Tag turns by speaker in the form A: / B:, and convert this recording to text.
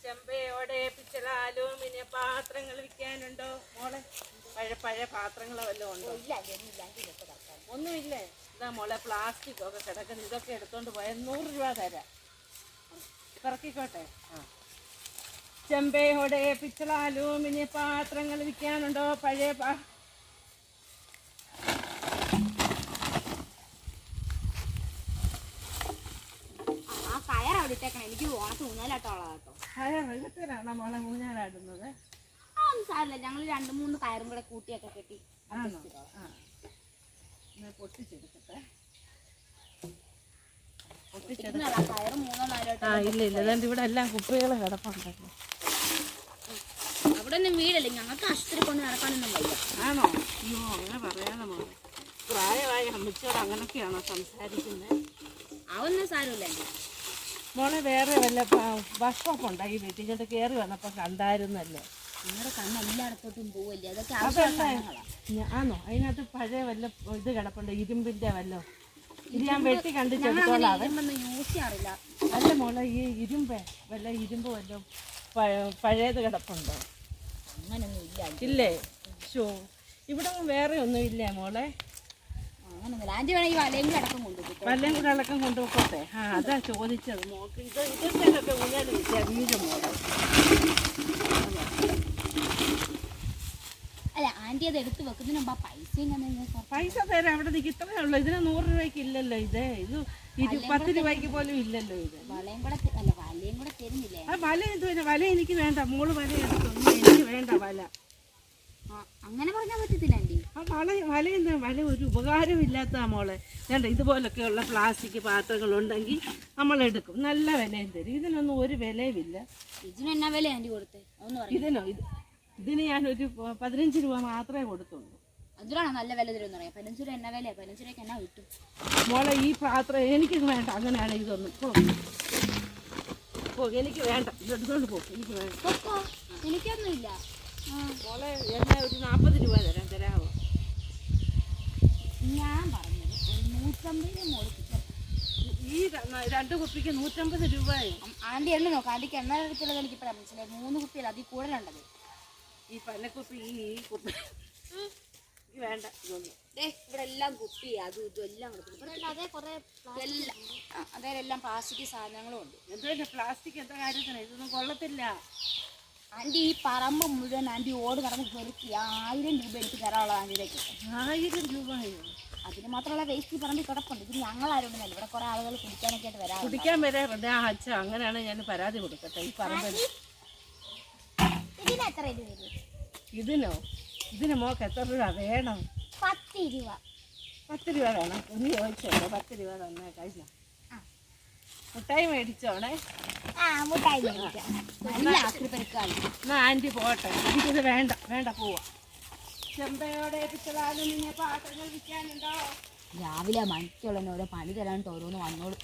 A: ചെമ്പയോടെ പിച്ചള അലൂമിനിയം പാത്രങ്ങൾ വിൽക്കാനുണ്ടോ മോളെ? പഴയ പാത്രങ്ങളോ വല്ലതും ഉണ്ടോ? ഒന്നുമില്ലേ? ഇതാ മോളെ പ്ലാസ്റ്റിക് ഒക്കെ കിടക്കുന്നു. ഇതൊക്കെ എടുത്തോണ്ട് പോയാൽ 100 രൂപ തരാം. ഇറക്കിക്കോട്ടെ. ചെമ്പയോടെ പിച്ചള അലൂമിനിയം പാത്രങ്ങൾ വിൽക്കാനുണ്ടോ? പഴയ
B: എനിക്ക് ഓണത്തിന് ഊഞ്ഞാലാട്ടമുള്ളതാട്ടോ.
A: ഇതൊക്കെയാണോ മോളെ ഊഞ്ഞാലാടുന്നത്?
B: അതൊന്നും സാരമില്ല, ഞങ്ങൾ 2-3 കയറും കൂടെ കൂട്ടിയൊക്കെ കെട്ടി
A: പൊട്ടിച്ചെടുക്കട്ടെ.
B: കയറ് 3-4
A: ഇല്ല ഇവിടെ എല്ലാം കുപ്പികൾ കിടപ്പുണ്ടല്ലോ.
B: അവിടെ ഒന്നും വീടല്ലേ, ഞങ്ങൾക്ക് ആശുപത്രി കൊണ്ട് നടക്കാനൊന്നും വയ്യ.
A: ആണോ? അയ്യോ അങ്ങനെ പറയാതെ മോളെ. പ്രായമായ അമ്മച്ചോട് അങ്ങനൊക്കെയാണോ സംസാരിക്കുന്നത്?
B: അതൊന്നും സാരമില്ല
A: മോളെ. വേറെ വല്ല ബസ് സ്റ്റോപ്പ് ഉണ്ടായി വീട്ടിൽ ഇങ്ങോട്ട് കയറി വന്നപ്പോൾ കണ്ടായിരുന്നല്ലോ.
B: നിങ്ങളുടെ കണ്ണ് എല്ലായിടത്തോട്ടും പോവല്ലേ, അതൊക്കെ
A: ആണോ? അതിനകത്ത് പഴയ വല്ല ഇത് കിടപ്പുണ്ട്, ഇരുമ്പിന്റെ വല്ലോ. ഇത് ഞാൻ വെട്ടി കണ്ടിച്ചെടുത്തോളാം.
B: യൂസ് ചെയ്യാറില്ല.
A: അല്ല മോളെ, ഈ ഇരുമ്പ് വല്ലോ പഴയത് കിടപ്പുണ്ടോ?
B: അങ്ങനൊന്നും ഇല്ല.
A: ഇല്ലേ? ഷോ ഇവിടെ വേറെ ഒന്നും ഇല്ലേ മോളെ?
B: അങ്ങനൊന്നുമില്ല. ആൻറ്റി വേണമെങ്കിൽ വലയും കൂടെ അടക്കം കൊണ്ടുപോകും.
A: വലയും കൂടെ അടക്കം കൊണ്ടുപോകട്ടെ. അതാ ചോദിച്ചത്. നോക്ക്, ഇതൊക്കെ ഊഞ്ഞാൽ വിളിച്ചാൽ വീഴും മോളെ.
B: അല്ല ആൻറ്റി അത് എടുത്ത് വെക്കുന്നതിന് മുമ്പ്
A: പൈസ തരാം. അവിടെ നിൽക്ക്. ഇത്രയേ ഉള്ളൂ. ഇതിന് 100 രൂപയ്ക്ക് ഇല്ലല്ലോ. ഇത് 10 രൂപയ്ക്ക് പോലും ഇല്ലല്ലോ. ഇത്
B: വലയും കൂടെ തരുന്നില്ലേ?
A: വല എന്ത് വേണം? വല എനിക്ക് വേണ്ട. മോള് വല എടുത്തൊന്നും എനിക്ക് വേണ്ട വല.
B: അങ്ങനെ പറഞ്ഞാൽ പറ്റത്തില്ല ആൻറ്റി.
A: വല ഒരു ഉപകാരമില്ലാത്ത മോളെ. വേണ്ട. ഇതുപോലൊക്കെയുള്ള പ്ലാസ്റ്റിക് പാത്രങ്ങളുണ്ടെങ്കിൽ നമ്മൾ എടുക്കും. നല്ല വിലയും തരും. ഇതിനൊന്നും ഒരു വിലയുമില്ല.
B: ഇതിന് എന്നാ വില ആൻറ്റി കൊടുത്തേ?
A: ഇതിന് ഞാനൊരു 15 രൂപ മാത്രമേ കൊടുത്തുള്ളൂ.
B: അതിനാണോ നല്ല വില തരുമെന്ന് പറയാം? 15 രൂപ എന്നാ വിലയാണ്? 15 രൂപയ്ക്ക് എന്നാ കിട്ടും
A: മോളെ? ഈ പാത്രം എനിക്കിത് വേണ്ട. അങ്ങനെയാണ് ഇതൊന്നും. എനിക്ക് വേണ്ട. ഇതെടുത്തോണ്ട് പോകും. എനിക്ക് വേണ്ട.
B: എനിക്കൊന്നുമില്ല
A: മോളെ. എന്നെ ഒരു 40 രൂപ തരാമോ?
B: ഞാൻ പറഞ്ഞത് ഒരു 150 മോള് കിട്ടും.
A: ഈ 2 കുപ്പിക്ക് 150 രൂപയോ?
B: ആൻറ്റി എണ്ണ നോക്കാം. ആൻറ്റിക്ക് എണ്ണ എടുത്തുള്ളത് എനിക്കിപ്പോഴാണ് മനസ്സിലായി. 3 കുപ്പിയല്ല, അതിൽ കൂടുതലുണ്ടത്.
A: ഈ പല്ലക്കുപ്പി ഈ കുപ്പി വേണ്ട. ഇതൊന്നും
B: ഇവിടെ എല്ലാം കുപ്പി അതും ഇതും എല്ലാം അതേലെല്ലാം പ്ലാസ്റ്റിക് സാധനങ്ങളും ഉണ്ട്.
A: എന്തോ പ്ലാസ്റ്റിക് എന്താ കാര്യത്തിന്? ഇതൊന്നും കൊള്ളത്തില്ല
B: ആൻറ്റി. ഈ പറമ്പ് മുഴുവൻ ആൻറ്റി ഓട് നടന്ന് പെറുക്കി 1000 രൂപ എനിക്ക് തരാനുള്ള ആൻറ്റിയിലേക്ക്.
A: 1000 രൂപയോ?
B: അതിന് മാത്രമുള്ള വേസ്റ്റ് പറമ്പിൽ കിടപ്പുണ്ട്. ഇത് ഞങ്ങളാരുണ്ടല്ലോ, ഇവിടെ കുറെ ആളുകൾ കുടിക്കാനൊക്കെ ആയിട്ട് വരാം.
A: കുടിക്കാൻ വരാറുണ്ട്. അച്ഛ അങ്ങനെയാണ് ഞാൻ പരാതി കൊടുക്കട്ടെ. ഈ പറമ്പിൽ
B: ഇതിന് എത്ര രൂപ വരും?
A: ഇതിന് മോക്ക് എത്ര രൂപ വേണം?
B: 10 രൂപ.
A: 10 രൂപ വേണം. ഒന്ന് ചോദിച്ചോളൂ. 10 രൂപ തന്നെ കഴിച്ച മുട്ടായി മേടിച്ചോണേ. എന്നാ ആൻറ്റി പോട്ടെ. എനിക്കിത് വേണ്ട. പോവാ. ചെമ്പയോടെ പിച്ചളാലും പാത്രങ്ങൾ വിൽക്കാനുണ്ടോ?
B: രാവിലെ മണിക്കുള്ളതിന് ഓരോ പണി തരാനിട്ട് ഓരോന്ന് വന്നോളൂ.